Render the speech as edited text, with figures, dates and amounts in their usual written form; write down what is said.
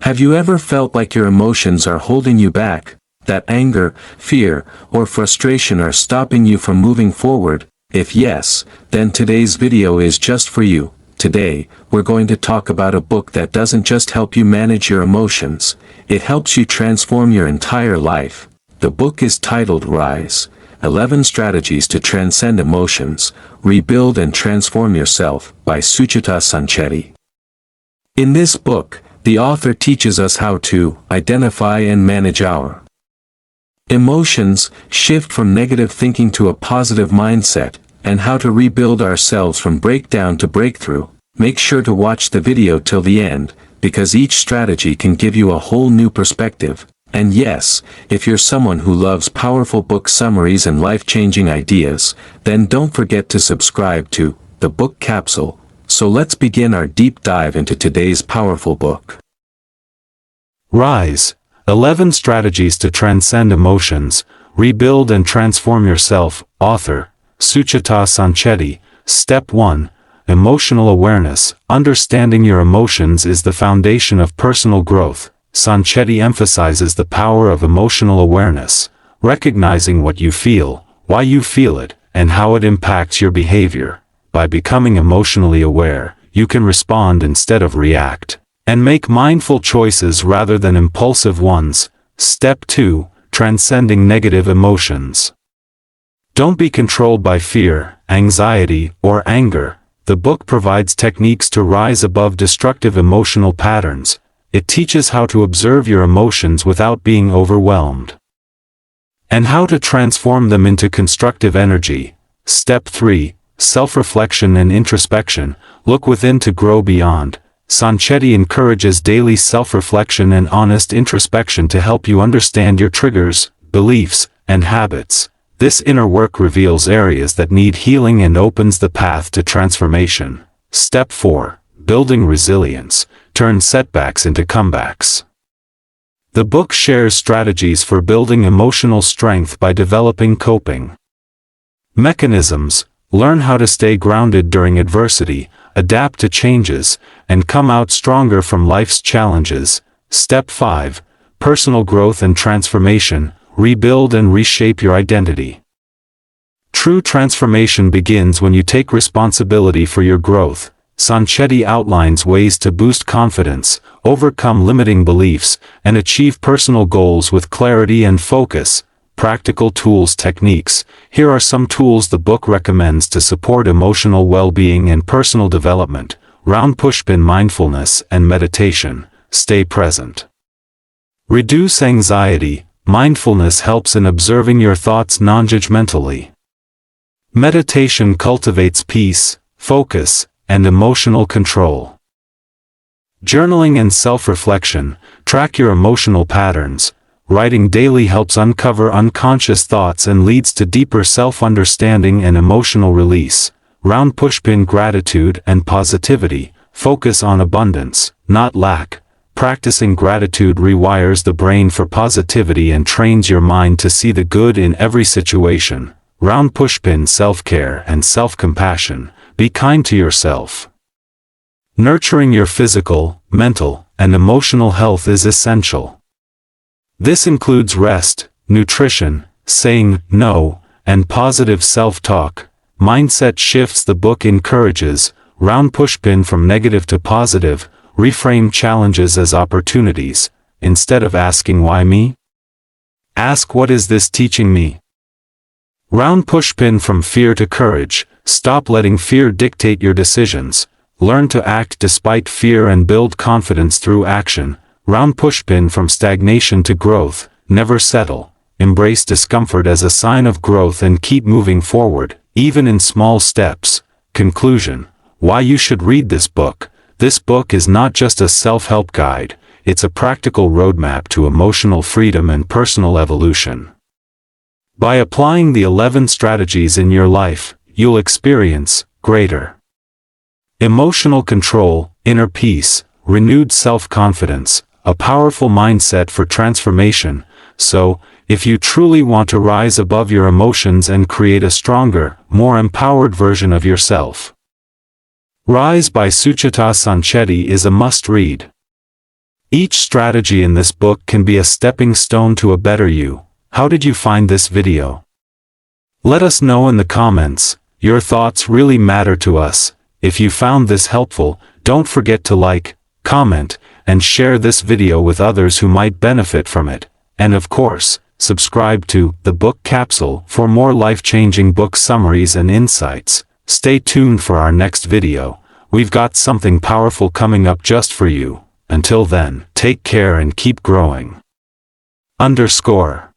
Have you ever felt like your emotions are holding you back, that anger, fear, or frustration are stopping you from moving forward? If yes, then today's video is just for you. Today, we're going to talk about a book that doesn't just help you manage your emotions, it helps you transform your entire life. The book is titled Rise: 11 Strategies to Transcend Emotions, Rebuild and Transform Yourself by Suchita Sancheti. In this book, the author teaches us how to identify and manage our emotions, shift from negative thinking to a positive mindset, and how to rebuild ourselves from breakdown to breakthrough. Make sure to watch the video till the end, because each strategy can give you a whole new perspective. And yes, if you're someone who loves powerful book summaries and life-changing ideas, then don't forget to subscribe to the Book Capsule. So let's begin our deep dive into today's powerful book. Rise: 11 Strategies to Transcend Emotions, Rebuild and Transform Yourself. Author, Suchita Sancheti. Step 1. Emotional Awareness. Understanding your emotions is the foundation of personal growth. Sancheti emphasizes the power of emotional awareness, recognizing what you feel, why you feel it, and how it impacts your behavior. By becoming emotionally aware, you can respond instead of react, and make mindful choices rather than impulsive ones. Step 2. Transcending negative emotions. Don't be controlled by fear, anxiety, or anger. The book provides techniques to rise above destructive emotional patterns. It teaches how to observe your emotions without being overwhelmed, and how to transform them into constructive energy. Step 3. Self-reflection and introspection. Look within to grow beyond. Sancheti encourages daily self-reflection and honest introspection to help you understand your triggers, beliefs, and habits. This inner work reveals areas that need healing and opens the path to transformation. Step 4. Building resilience. Turn setbacks into comebacks. The book shares strategies for building emotional strength by developing coping mechanisms. Learn how to stay grounded during adversity, adapt to changes, and come out stronger from life's challenges. Step 5. Personal growth and transformation. Rebuild and reshape your identity. True transformation begins when you take responsibility for your growth. Sancheti outlines ways to boost confidence, overcome limiting beliefs, and achieve personal goals with clarity and focus. Practical tools. Techniques. Here are some tools the book recommends to support emotional well-being and personal development. Round pushpin mindfulness and meditation. Stay present. Reduce anxiety. Mindfulness helps in observing your thoughts non-judgmentally. Meditation cultivates peace, focus, and emotional control. Journaling and self-reflection. Track your emotional patterns. Writing daily helps uncover unconscious thoughts and leads to deeper self-understanding and emotional release. Round pushpin gratitude and positivity. Focus on abundance, not lack. Practicing gratitude rewires the brain for positivity and trains your mind to see the good in every situation. Round pushpin self-care and self-compassion. Be kind to yourself. Nurturing your physical, mental, and emotional health is essential. This includes rest, nutrition, saying no, and positive self-talk. Mindset shifts. The book encourages round pushpin from negative to positive. Reframe challenges as opportunities. Instead of asking why me, ask what is this teaching me. Round pushpin from fear to courage. Stop letting fear dictate your decisions. Learn to act despite fear and build confidence through action. Round pushpin from stagnation to growth. Never settle. Embrace discomfort as a sign of growth and keep moving forward, even in small steps. Conclusion. Why you should read this book. This book is not just a self-help guide, it's a practical roadmap to emotional freedom and personal evolution. By applying the 11 strategies in your life, you'll experience greater emotional control, inner peace, renewed self-confidence, a powerful mindset for transformation. So, if you truly want to rise above your emotions and create a stronger, more empowered version of yourself, Rise by Suchita Sancheti is a must-read. Each strategy in this book can be a stepping stone to a better you. How did you find this video? Let us know in the comments. Your thoughts really matter to us. If you found this helpful, don't forget to like, comment, and share this video with others who might benefit from it. And of course, subscribe to the Book Capsule for more life-changing book summaries and insights. Stay tuned for our next video. We've got something powerful coming up just for you. Until then, take care and keep growing. _